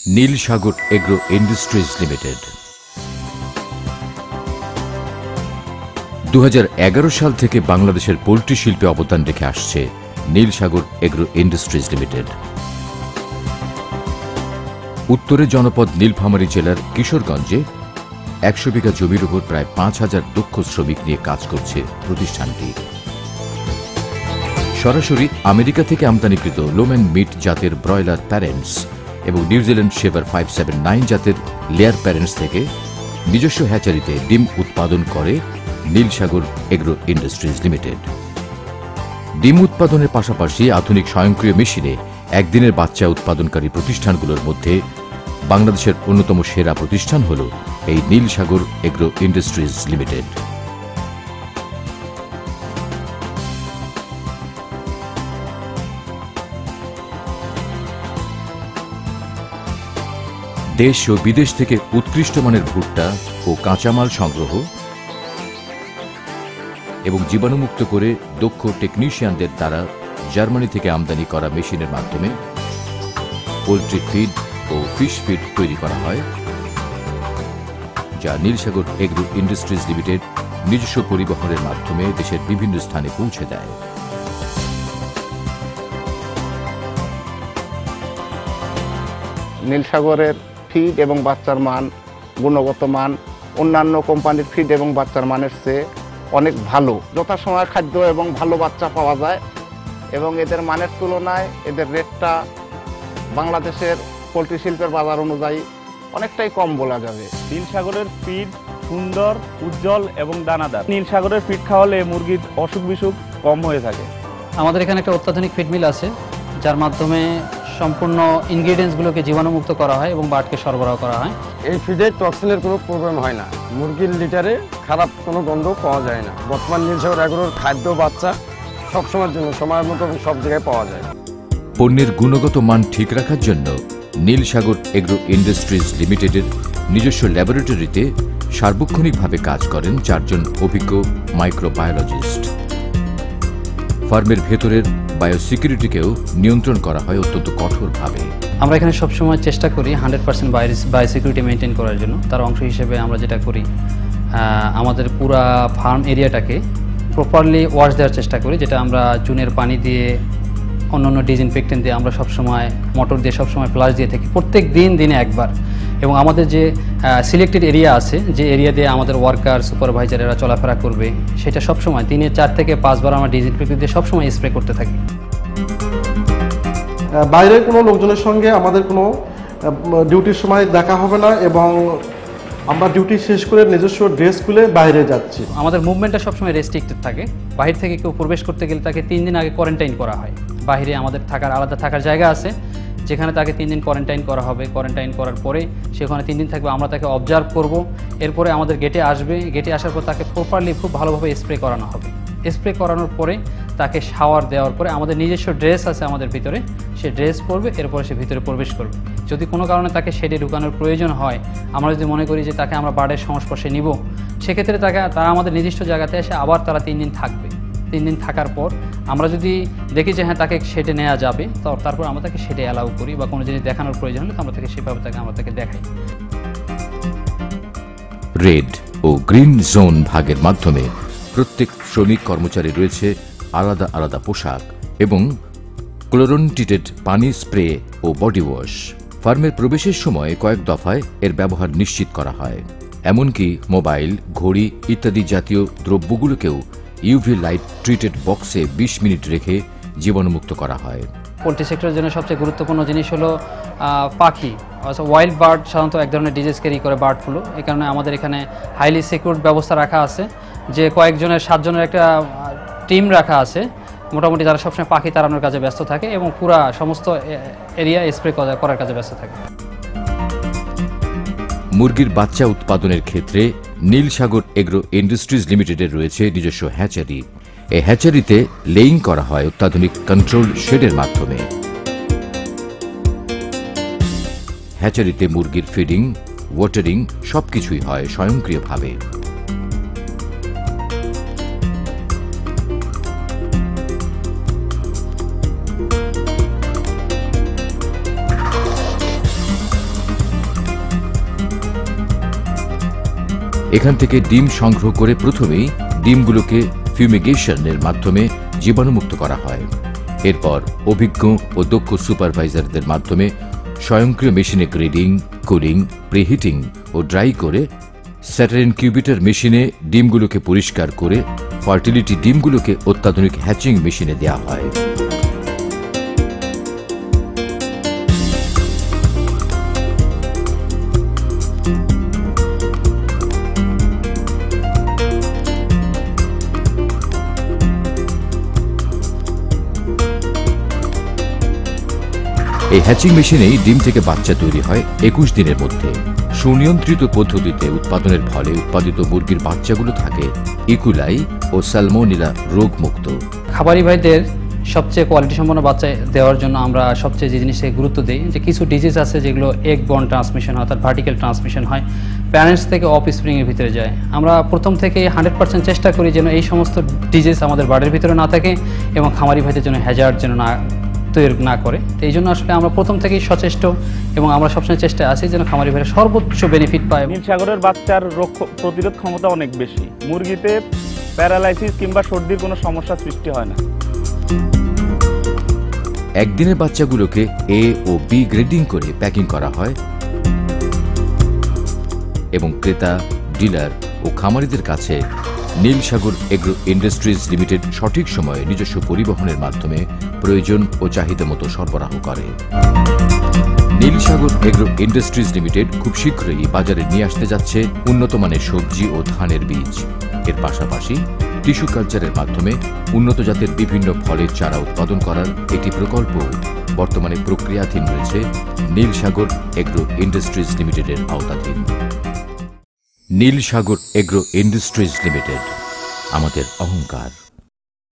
নীল সাগর agro industries limited 2011 সাল থেকে বাংলাদেশের পোল্ট্রি শিল্পে অবদান রেখে আসছে নীল সাগর এগ্রো ইন্ডাস্ট্রিজ লিমিটেড। উত্তরে জনপদ নীলফামারী জেলার কিশোরগঞ্জে 100 বিঘা জমির উপর প্রায় 5000 দক্ষ শ্রমিক নিয়ে কাজ করছে প্রতিষ্ঠানটি। সরাসরি আমেরিকা থেকে আমদানিকৃত লোম্যান মিট জাতের ব্রয়লার প্যারেন্টস এবং নিউজিল্যান্ড শেভার 579 জাতের লেয়ার প্যারেন্টস থেকে নিজস্ব হ্যাচারিতে ডিম উৎপাদন করে নীল সাগর এগ্রো ইন্ডাস্ট্রিজ লিমিটেড। ডিম উৎপাদনের পাশাপাশি আধুনিক স্বয়ংক্রিয় মেশিনে একদিনের বাচ্চা উৎপাদনকারী প্রতিষ্ঠানগুলোর মধ্যে বাংলাদেশের অন্যতম সেরা প্রতিষ্ঠান হল এই নীল সাগর এগ্রো ইন্ডাস্ট্রিজ লিমিটেড। দেশ ও বিদেশ থেকে উৎকৃষ্ট মানের ভুট্টা ও কাঁচামাল সংগ্রহ এবং জীবাণুমুক্ত করে দক্ষ টেকনিশিয়ানদের দ্বারা জার্মানি থেকে আমদানি করা মেশিনের মাধ্যমে পোল্ট্রি ফিড ও ফিশ ফিড তৈরি করা হয়, যা নীল সাগর এগ্রো ইন্ডাস্ট্রিজ লিমিটেড নিজস্ব পরিবহনের মাধ্যমে দেশের বিভিন্ন স্থানে পৌঁছে দেয়। নীল সাগরের ফিড এবং বাচ্চার মান, গুণগত মান অন্যান্য কোম্পানির ফিড এবং বাচ্চার মানের চেয়ে অনেক ভালো। যথাসময়ে খাদ্য এবং ভালো বাচ্চা পাওয়া যায় এবং এদের মানের তুলনায় এদের রেটটা বাংলাদেশের পোলট্রি শিল্পের বাজার অনুযায়ী অনেকটাই কম বলা যাবে। নীল সাগরের ফিড সুন্দর, উজ্জ্বল এবং দানাদার। নীল সাগরের ফিড খাওয়ালে মুরগির অসুখ বিসুখ কম হয়ে থাকে। আমাদের এখানে একটা অত্যাধুনিক ফিড মিল আছে, যার মাধ্যমে সম্পূর্ণ ইনগ্রিডিয়েন্টসগুলোকে জীবাণুমুক্ত করা হয় এবং বার্ডকে সরবরাহ করা হয়। এই ফিডে টক্সিনের কোনো প্রবলেম হয় না, মুরগির লিটারে খারাপ কোনো গন্ধ পাওয়া যায় না। বর্তমান নীল সাগর এগুলোর খাদ্য বাচ্চা সবসময়ের জন্য সময়ের মতো সব জায়গায় পাওয়া যায়। পণ্যের গুণগত মান ঠিক রাখার জন্য নীল সাগর এগ্রো ইন্ডাস্ট্রিজ লিমিটেডের নিজস্ব ল্যাবরেটরিতে সার্বক্ষণিকভাবে কাজ করেন 4 জন অভিজ্ঞ মাইক্রোবায়োলজিস্ট। ফার্মের ভেতরের বায়োসিকিউরিটিকেও নিয়ন্ত্রণ করা হয় অত্যন্ত কঠোরভাবে। আমরা এখানে সবসময় চেষ্টা করি 100% বায়োসিকিউরিটি মেনটেন করার জন্য। তার অংশ হিসেবে আমরা যেটা করি, আমাদের পুরা ফার্ম এরিয়াটাকে প্রপারলি ওয়াশ দেওয়ার চেষ্টা করি, যেটা আমরা চুনের পানি দিয়ে অন্যান্য ডিসইনফেক্টেন্ট দিয়ে আমরা সবসময় মোটর দিয়ে সবসময় ফ্লাশ দিয়ে থাকি প্রত্যেক দিনে একবার। এবং আমাদের যে সিলেক্টেড এরিয়া আছে, যে এরিয়া দিয়ে আমাদের ওয়ার্কার সুপারভাইজারেরা চলাফেরা করবে, সেটা সবসময় দিনে 4 থেকে 5 বার আমরা ডিসইনফেক্টেন্ট দিয়ে সবসময় স্প্রে করতে থাকি। বাইরের কোনো লোকজনের সঙ্গে আমাদের কোনো ডিউটির সময় দেখা হবে না এবং আমরা ডিউটি শেষ করে নিজস্ব ড্রেস খুলে বাইরে যাচ্ছি। আমাদের মুভমেন্টটা সবসময় রেস্ট্রিক্টেড থাকে। বাহির থেকে কেউ প্রবেশ করতে গেলে তাকে 3 দিন আগে কোয়ারেন্টাইন করা হয়। বাহিরে আমাদের আলাদা থাকার জায়গা আছে, যেখানে তাকে 3 দিন কোয়ারেন্টাইন করা হবে। কোয়ারেন্টাইন করার পরে সেখানে 3 দিন থাকবে, আমরা তাকে অবজার্ভ করব। এরপরে আমাদের গেটে আসবে, গেটে আসার পর তাকে প্রপারলি খুব ভালোভাবে স্প্রে করানো হবে। স্প্রে করানোর পরে তাকে শাওয়ার দেওয়ার পরে আমাদের নিজস্ব ড্রেস আছে আমাদের ভিতরে, সে ড্রেস পরবে, এরপরে সে ভিতরে প্রবেশ করবে। যদি কোনো কারণে তাকে শেডে ঢুকানোর প্রয়োজন হয়, আমরা যদি মনে করি যে তাকে আমরা বার্ডের সংস্পর্শে নিব, সেক্ষেত্রে তারা আমাদের নির্দিষ্ট জায়গাতে এসে আবার তারা 3 দিন থাকবে। 3 দিন থাকার পর আমরা যদি দেখি যে হ্যাঁ তাকে শেডে নেওয়া যাবে, তারপর আমরা তাকে শেডে অ্যালাউ করি, বা কোনো জিনিস দেখানোর প্রয়োজন হলে আমরা তাকে সেভাবে আমরা তাকে দেখাই। রেড ও গ্রিন জোন ভাগের মাধ্যমে প্রত্যেক শ্রমিক কর্মচারী রয়েছে আলাদা আলাদা পোশাক এবং ক্লোরিন ট্রিটেড পানি স্প্রে ও বডি ওয়াশ। ফার্মের প্রবেশের সময় কয়েক দফায় এর ব্যবহার নিশ্চিত করা হয়। এমনকি মোবাইল, ঘড়ি ইত্যাদি জাতীয় দ্রব্যগুলোকেও ইউভি লাইট ট্রিটেড বক্সে 20 মিনিট রেখে জীবাণুমুক্ত করা হয়। পোলট্রি সেক্টরের জন্য সবচেয়ে গুরুত্বপূর্ণ জিনিস হলো পাখি। ওয়াইল্ড বার্ড সাধারণত এক ধরনের ডিজিজ ক্যারি করে, বার্ড ফ্লু। এই কারণে আমাদের এখানে হাইলি সিকিউরড ব্যবস্থা রাখা আছে, যে কয়েকজনের 7 জনের একটা টিম রাখা আছে মোটামুটি, তারা সবসময় পাখি তাড়ানোর কাজে ব্যস্ত থাকে এবং পুরা সমস্ত এরিয়া স্প্রে করার কাজে ব্যস্ত থাকে। মুরগির বাচ্চা উৎপাদনের ক্ষেত্রে নীল সাগর এগ্রো ইন্ডাস্ট্রিজ লিমিটেডের রয়েছে নিজস্ব হ্যাচারি। এই হ্যাচারিতে লেইং করা হয় অত্যাধুনিক কন্ট্রোল শেডের মাধ্যমে। হ্যাচারিতে মুরগির ফিডিং, ওয়াটারিং সবকিছুই হয় স্বয়ংক্রিয়ভাবে। এখান থেকে ডিম সংগ্রহ করে প্রথমেই ডিমগুলোকে ফিউমিগেশনের মাধ্যমে জীবাণুমুক্ত করা হয়। এরপর অভিজ্ঞ ও দক্ষ সুপারভাইজারদের মাধ্যমে স্বয়ংক্রিয় মেশিনে গ্রেডিং, কুলিং, প্রিহিটিং ও ড্রাই করে স্যাটারিন কিউবিটার মেশিনে ডিমগুলোকে পরিষ্কার করে ফার্টিলিটি ডিমগুলোকে অত্যাধুনিক হ্যাচিং মেশিনে দেওয়া হয়। এই হ্যাচিং মেশিনেই ডিম থেকে বাচ্চা তৈরি হয় 21 দিনের মধ্যে। সুনিয়ন্ত্রিত পদ্ধতিতে উৎপাদনের ফলে উৎপাদিত মুরগির বাচ্চাগুলো থাকে ইকুলাই ও স্যালমোনেলা রোগমুক্ত। খামারি ভাইদের সবচেয়ে কোয়ালিটি সম্পন্ন বাচ্চা দেওয়ার জন্য আমরা সবচেয়ে যে জিনিসে গুরুত্ব দিই, যে কিছু ডিজিজ আছে যেগুলো এগ বর্ন ট্রান্সমিশন হয়, অর্থাৎ ভার্টিক্যাল ট্রান্সমিশন হয়, প্যারেন্টস থেকে অফ স্প্রিংয়ের ভিতরে যায়। আমরা প্রথম থেকে 100% চেষ্টা করি যেন এই সমস্ত ডিজিজ আমাদের বার্ডের ভিতরে না থাকে এবং খামারি ভাইদের জন্য হ্যাজার্ড যেন তৈরি না করে। তো এই জন্য আসলে আমরা প্রথম থেকেই সচেষ্ট এবং আমরা সবসময় চেষ্টায় আছি যেন খামারি ভাইরা সর্বোচ্চ বেনিফিট পায়। নীল সাগরের বাচ্চার রোগ প্রতিরোধ ক্ষমতা অনেক বেশি। মুরগিতে প্যারালাইসিস কিংবা সর্দির কোনো সমস্যা সৃষ্টি হয় না। একদিনের বাচ্চাগুলোকে এ ও বি গ্রেডিং করে প্যাকিং করা হয় এবং ক্রেতা, ডিলার ও খামারিদের কাছে নীল সাগর এগ্রো ইন্ডাস্ট্রিজ লিমিটেড সঠিক সময়ে নিজস্ব পরিবহনের মাধ্যমে প্রয়োজন ও চাহিদা মতো সরবরাহ করে। নীল সাগর এগ্রো ইন্ডাস্ট্রিজ লিমিটেড খুব শীঘ্রই বাজারে নিয়ে আসতে যাচ্ছে উন্নত মানের সবজি ও ধানের বীজ। এর পাশাপাশি টিস্যু কালচারের মাধ্যমে উন্নত জাতের বিভিন্ন ফলের চারা উৎপাদন করার একটি প্রকল্প বর্তমানে প্রক্রিয়াধীন রয়েছে নীল সাগর এগ্রো ইন্ডাস্ট্রিজ লিমিটেডের আওতাধীন। নীল সাগর এগ্রো ইন্ডাস্ট্রিজ লিমিটেড, আমাদের অহংকার।